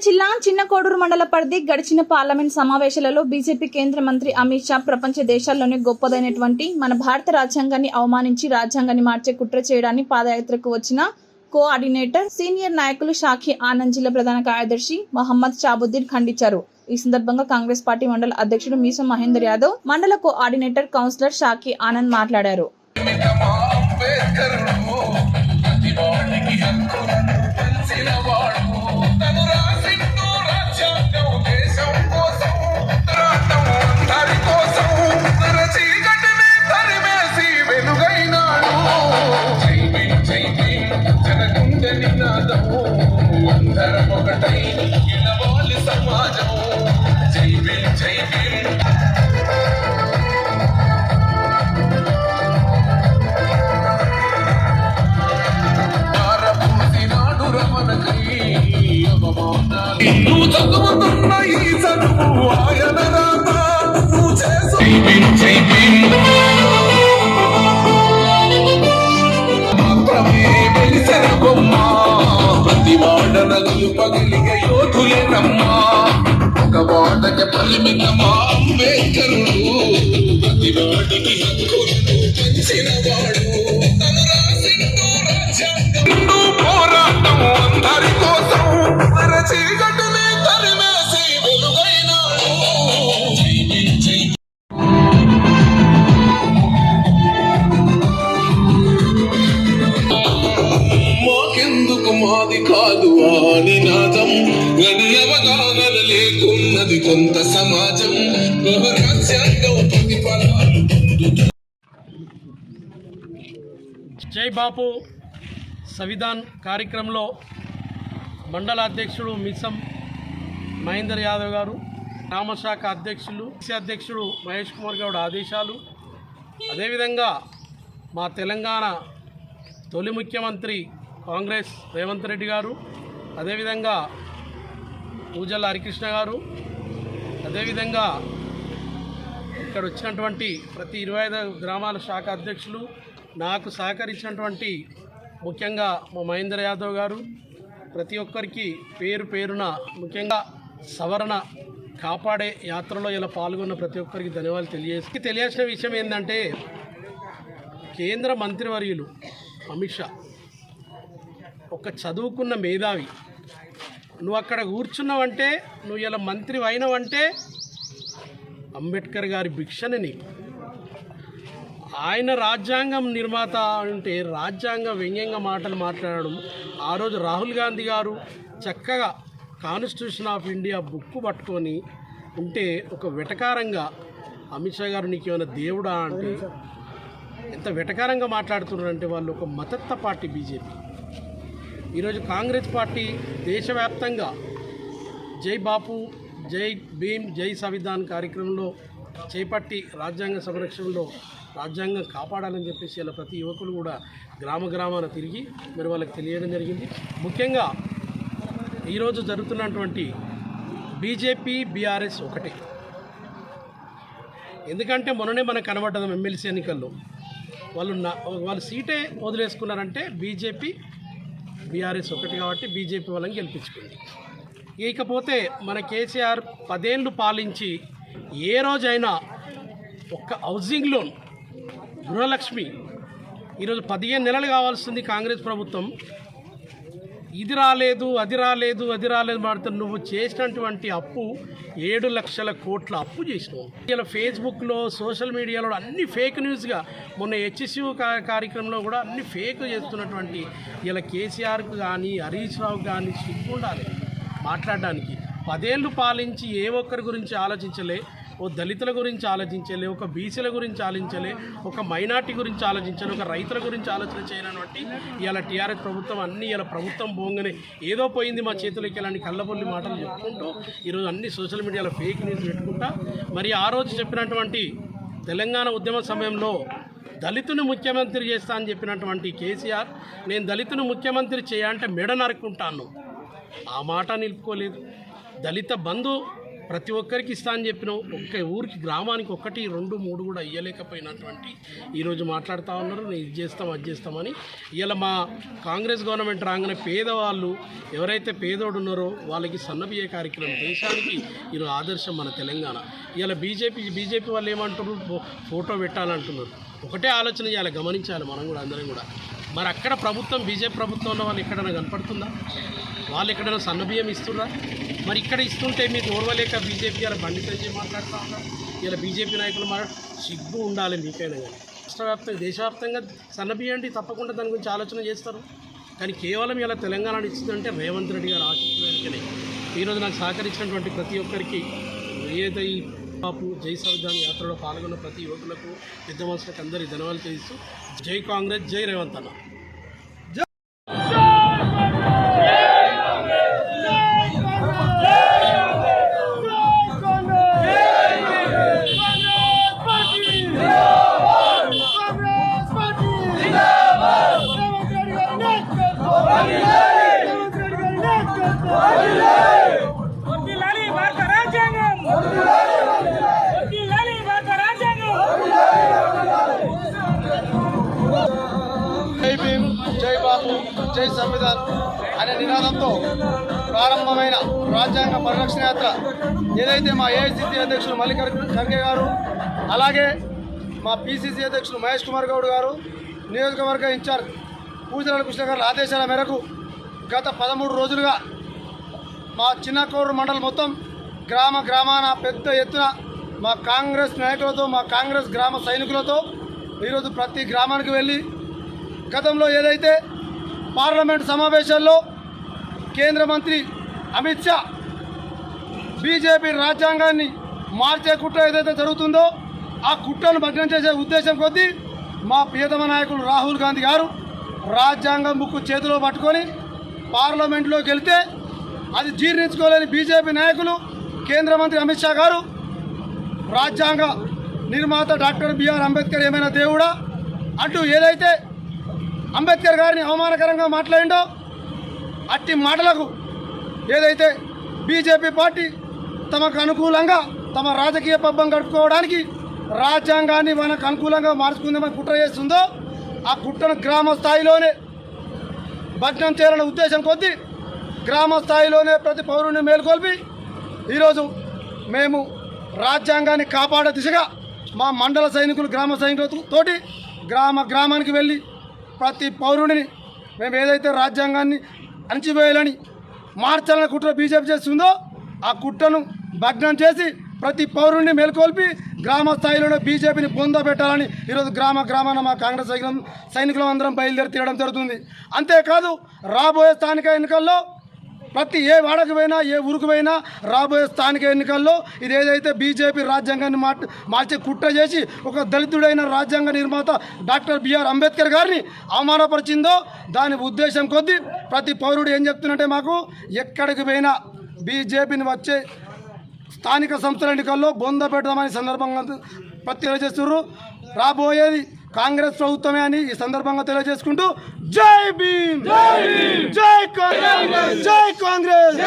జిల్లా చిన్నకోడూరు మండల పరిధి గడిచిన పార్లమెంట్ సమావేశాలలో బీజేపీ కేంద్ర మంత్రి అమిత్ షా ప్రపంచ దేశాల్లోనే గొప్పదైనటువంటి మన భారత రాజ్యాంగాన్ని అవమానించి రాజ్యాంగాన్ని మార్చే కుట్ర చేయడాన్ని పాదయాత్రకు వచ్చిన కోఆర్డినేటర్ సీనియర్ నాయకులు షాఖీ ఆనంద్ జిల్లా ప్రధాన కార్యదర్శి మహమ్మద్ షాబుద్దీన్ ఖండించారు. ఈ సందర్భంగా కాంగ్రెస్ పార్టీ మండల అధ్యక్షుడు మీసం మహేందర్ యాదవ్, మండల కోఆర్డినేటర్ కౌన్సిలర్ షాఖీ ఆనంద్ మాట్లాడారు. పగిలిగే యోధులే రమ్మా ఒక వాడకి పరిమితమా అంబేద్కరుడు ప్రతి వాడికి హక్కులను పెంచిన వాడు తను రాసిండు రాజ్యాంగం పోరాటం అందరి కోసం చీకటిని తరిమేసి వెలుగైనాడు. మాకెందుకు మాది కాదు అని నాదం గని అవగాహన లేకున్నది కొంత సమాజం రాజ్యాంగం ప్రతిఫలాలు. జై బాపు సంవిధాన్ కార్యక్రమంలో మండల అధ్యక్షుడు మిసం మహేందర్ యాదవ్ గారు, గ్రామశాఖ అధ్యక్షుడు మహేష్ కుమార్ గౌడ్ ఆదేశాలు, అదేవిధంగా మా తెలంగాణ తొలి ముఖ్యమంత్రి కాంగ్రెస్ రేవంత్ రెడ్డి గారు, అదేవిధంగా పూజల హరికృష్ణ గారు, అదేవిధంగా ఇక్కడ వచ్చినటువంటి ప్రతి 25 గ్రామాల శాఖ అధ్యక్షులు, నాకు సహకరించినటువంటి ముఖ్యంగా మా మహేందర్ యాదవ్ గారు, ప్రతి ఒక్కరికి పేరు పేరున ముఖ్యంగా సవరణ కాపాడే యాత్రలో ఇలా పాల్గొన్న ప్రతి ఒక్కరికి ధన్యవాదాలు తెలియాల్సిన విషయం ఏంటంటే, కేంద్ర మంత్రివర్యులు అమిత్ షా ఒక చదువుకున్న మేధావి. నువ్వు అక్కడ కూర్చున్నావంటే, నువ్వు ఇలా మంత్రి అయినవంటే అంబేద్కర్ గారి భిక్షని నీకు. ఆయన రాజ్యాంగం నిర్మాత అంటే రాజ్యాంగ వ్యంగ్యంగా మాటలు మాట్లాడడం. ఆ రోజు రాహుల్ గాంధీ గారు చక్కగా కాన్స్టిట్యూషన్ ఆఫ్ ఇండియా బుక్ పట్టుకొని ఉంటే ఒక వెటకారంగా అమిత్ షా గారు నీకు ఏమైనా దేవుడా అంటే ఎంత వెటకారంగా మాట్లాడుతున్నారంటే వాళ్ళు ఒక మతత్వ పార్టీ బీజేపీ. ఈరోజు కాంగ్రెస్ పార్టీ దేశవ్యాప్తంగా జై బాపు, జై భీమ్, జై సంవిధాన్ కార్యక్రమంలో చేపట్టి రాజ్యాంగ సంరక్షణలో రాజ్యాంగం కాపాడాలని చెప్పేసి ఇలా ప్రతి యువకులు కూడా గ్రామాన తిరిగి మరి వాళ్ళకి తెలియడం జరిగింది. ముఖ్యంగా ఈరోజు జరుగుతున్నటువంటి బీజేపీ బీఆర్ఎస్ ఒకటే. ఎందుకంటే మొన్ననే మనకు కనబడ్డది ఎమ్మెల్సీ ఎన్నికల్లో వాళ్ళు సీటే వదిలేసుకున్నారంటే బీజేపీ బీఆర్ఎస్ ఒకటి కాబట్టి బీజేపీ వాళ్ళని గెలిపించుకుంది. ఇకపోతే మన కేసీఆర్ 10 ఏళ్ళు పాలించి ఏ రోజైనా ఒక్క హౌసింగ్ లోన్, గృహలక్ష్మి ఈరోజు 15 నెలలు కావాల్సింది కాంగ్రెస్ ప్రభుత్వం, ఇది రాలేదు అది రాలేదు మాడుతుంది. నువ్వు చేసినటువంటి అప్పు 7 లక్షల కోట్ల అప్పు చేసినావు. ఇలా ఫేస్బుక్లో సోషల్ మీడియాలో అన్ని ఫేక్ న్యూస్గా, మొన్న హెచ్సియు కార్యక్రమంలో కూడా అన్ని ఫేక్ చేస్తున్నటువంటి ఇలా కేసీఆర్కు కానీ హరీష్ రావుకు కానీ సిగ్గు ఉండాలి మాట్లాడడానికి. 10 ఏళ్ళు పాలించి ఏ ఒక్కరి గురించి ఆలోచించలే, ఓ దళితుల గురించి ఆలోచించలే, ఒక బీసీల గురించి ఆలోచించలే, ఒక మైనార్టీ గురించి ఆలోచించలే, ఒక రైతుల గురించి ఆలోచన చేయనటువంటి ఇలా టీఆర్ఎస్ ప్రభుత్వం అన్నీ ఇలా ప్రభుత్వం పోగానే ఏదో పోయింది మా చేతులకి ఇలాంటి కళ్ళబొల్లి మాటలు చెప్పుకుంటూ ఈరోజు అన్ని సోషల్ మీడియాలో ఫేక్ న్యూస్ పెట్టుకుంటా మరి ఆ రోజు చెప్పినటువంటి తెలంగాణ ఉద్యమ సమయంలో దళితుని ముఖ్యమంత్రి చేస్తా అని చెప్పినటువంటి కేసీఆర్, నేను దళితుని ముఖ్యమంత్రి చేయాలంటే మెడ నరుక్కుంటాను, ఆ మాట నిలుపుకోలేదు. దళిత బంధు ప్రతి ఒక్కరికి ఇస్తా అని చెప్పినాం. ఒక్క ఊరికి గ్రామానికి 1, 2, 3 కూడా ఇవ్వలేకపోయినటువంటి ఈరోజు మాట్లాడుతూ ఉన్నారు, నేను ఇది చేస్తాం అది చేస్తామని. ఇలా మా కాంగ్రెస్ గవర్నమెంట్ రాగానే పేదవాళ్ళు ఎవరైతే పేదోడు ఉన్నారో వాళ్ళకి సన్నబియ్య కార్యక్రమం దేశానికి ఈరోజు ఆదర్శం మన తెలంగాణ. ఇలా బీజేపీ వాళ్ళు ఏమంటున్నారు, ఫోటో పెట్టాలంటున్నారు. ఒకటే ఆలోచన చేయాలి, గమనించాలి మనం కూడా, అందరం కూడా. మరి అక్కడ ప్రభుత్వం బీజేపీ ప్రభుత్వం ఉన్న వాళ్ళు ఎక్కడైనా కనపడుతుందా? వాళ్ళు ఎక్కడైనా సన్నబియ్యం ఇస్తున్నా? మరి ఇక్కడ ఇస్తుంటే మీకు ఓర్వలేక బీజేపీ గారు బండి సంజయ్ మాట్లాడుతూ ఉన్నారు. ఇలా బీజేపీ నాయకులు సిగ్గు ఉండాలి మీకైనా కానీ. రాష్ట్రవ్యాప్తంగా దేశవ్యాప్తంగా సన్నబియ్యండి, తప్పకుండా దాని గురించి ఆలోచన చేస్తారు. కానీ కేవలం ఇలా తెలంగాణ ఇచ్చిందంటే రేవంత్ రెడ్డి గారు ఆశిస్తున్నట్టుగానే. ఈరోజు నాకు సహకరించినటువంటి ప్రతి ఒక్కరికి, ఏదైతే ఈ బాపు జై సంవిధాన్ యాత్రలో పాల్గొన్న ప్రతి యువకులకు, పెద్ద మనుషులకు అందరి ధన్యవాదాలు తెలుస్తూ జై కాంగ్రెస్, జై రేవంత్ అన్న. జై భీమ్, జై బాపు, జై సంవిధాన్ అనే నినాదంతో ప్రారంభమైన రాజ్యాంగ పరిరక్షణ యాత్ర ఏదైతే మా ఏఐసిసి అధ్యక్షులు మల్లికార్జున ఖర్గే గారు, అలాగే మా పిసిసి అధ్యక్షులు మహేష్ కుమార్ గౌడ్ గారు, నియోజకవర్గ ఇన్ఛార్జ్ పూజల కృష్ణ గారి ఆదేశాల మేరకు గత 13 రోజులుగా మా చిన్నకోరు మండలం మొత్తం గ్రామాన పెద్ద ఎత్తున మా కాంగ్రెస్ నాయకులతో, మా కాంగ్రెస్ గ్రామ సైనికులతో ఈరోజు ప్రతి గ్రామానికి వెళ్ళి, గతంలో ఏదైతే పార్లమెంట్ సమావేశాల్లో కేంద్ర మంత్రి అమిత్ షా బీజేపీ రాజ్యాంగాన్ని మార్చే కుట్ర ఏదైతే జరుగుతుందో ఆ కుట్రను భగ్నం చేసే ఉద్దేశం కొద్దీ మా ప్రియతమ నాయకులు రాహుల్ గాంధీ గారు రాజ్యాంగం బుక్కు చేతిలో పట్టుకొని పార్లమెంట్లోకి వెళ్తే అది జీర్ణించుకోలేని బీజేపీ నాయకులు, కేంద్ర మంత్రి అమిత్ షా గారు, రాజ్యాంగ నిర్మాత డాక్టర్ బిఆర్ అంబేద్కర్ ఏమైనా దేవుడా అంటూ ఏదైతే అంబేద్కర్ గారిని అవమానకరంగా మాట్లాడిండో అట్టి మాటలకు ఏదైతే బీజేపీ పార్టీ తమకు అనుకూలంగా తమ రాజకీయ పబ్బం గడుపుకోవడానికి రాజ్యాంగాన్ని మనకు అనుకూలంగా మార్చుకుందామని కుట్ర చేస్తుందో ఆ కుట్రను గ్రామ స్థాయిలోనే భగ్నం చేయాలనే ఉద్దేశం కొద్దీ గ్రామ స్థాయిలోనే ప్రతి పౌరుని మేల్కొల్పి ఈరోజు మేము రాజ్యాంగాన్ని కాపాడే దిశగా మా మండల సైనికులు, గ్రామ సైనికులతోటి గ్రామానికి వెళ్ళి ప్రతి పౌరుడిని మేము ఏదైతే రాజ్యాంగాన్ని అణచివేయాలని మార్చాలని కుట్ర బీజేపీ చేస్తుందో ఆ కుట్రను భగ్నం చేసి ప్రతి పౌరుడిని మేల్కొల్పి గ్రామ స్థాయిలోనే బీజేపీని పొందబెట్టాలని ఈరోజు గ్రామాన మా కాంగ్రెస్ సైనికులం అందరం బయలుదేరి తిరగడం జరుగుతుంది. అంతేకాదు రాబోయే స్థానిక ఎన్నికల్లో ప్రతి ఏ వాడకు పోయినా, ఏ ఊరికి పోయినా రాబోయే స్థానిక ఎన్నికల్లో ఇది ఏదైతే బీజేపీ రాజ్యాంగాన్ని మార్చి కుట్ర చేసి ఒక దళితుడైన రాజ్యాంగ నిర్మాత డాక్టర్ బిఆర్ అంబేద్కర్ గారిని అవమానపరిచిందో దాని ఉద్దేశం కొద్దీ ప్రతి పౌరుడు ఏం చెప్తున్నట్టే, మాకు ఎక్కడికి పోయినా బీజేపీని వచ్చే స్థానిక సంస్థల ఎన్నికల్లో బొంద పెడదామని సందర్భంగా తెలియజేస్తున్నారు. రాబోయేది కాంగ్రెస్ ప్రభుత్వమే అని ఈ సందర్భంగా తెలియజేసుకుంటూ జై భీమ్, జై కాంగ్రెస్, జై కాంగ్రెస్.